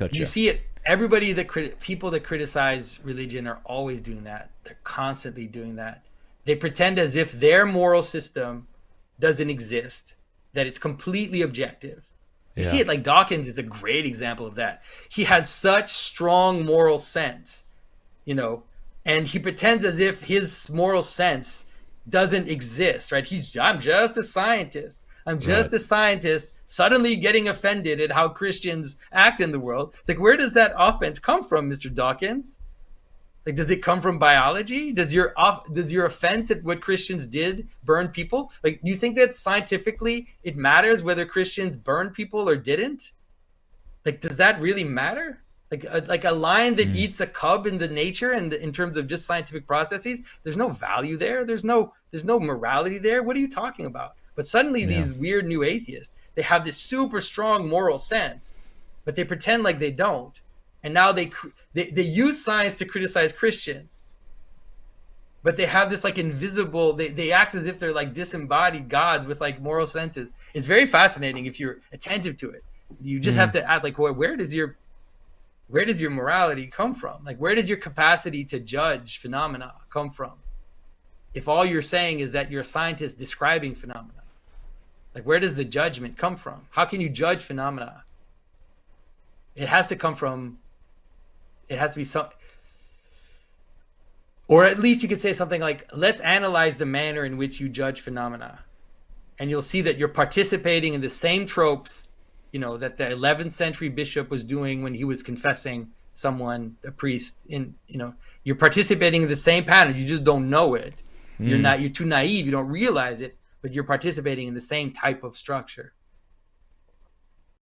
You Gotcha. see it. Everybody people that criticize religion are always doing that. They're constantly doing that. They pretend as if their moral system doesn't exist, that it's completely objective. You see Yeah. it like Dawkins is a great example of that. He has such strong moral sense, you know, and he pretends as if his moral sense doesn't exist, right? I'm just a scientist. I'm Right. just a scientist suddenly getting offended at how Christians act in the world. It's like, where does that offense come from, Mr. Dawkins? Like, does it come from biology? Does your offense at what Christians did burn people? Like, do you think that scientifically it matters whether Christians burned people or didn't? Like, does that really matter? Like a lion that Mm. eats a cub in the nature and in terms of just scientific processes, there's no value there. There's no morality there. What are you talking about? But suddenly Yeah. these weird new atheists, they have this super strong moral sense, but they pretend like they don't. And now they use science to criticize Christians, but they have this like invisible. They act as if they're like disembodied gods with like moral senses. It's very fascinating if you're attentive to it. You just have Mm. to ask like, where does your morality come from? Like, where does your capacity to judge phenomena come from? If all you're saying is that you're a scientist describing phenomena, like, where does the judgment come from? How can you judge phenomena? It has to come from. It has to be some, or at least you could say something like, let's analyze the manner in which you judge phenomena, and you'll see that you're participating in the same tropes, that the 11th century bishop was doing when he was confessing someone, a priest. You're participating in the same pattern. You just don't know it. Mm. You're too naive. You don't realize it, but you're participating in the same type of structure.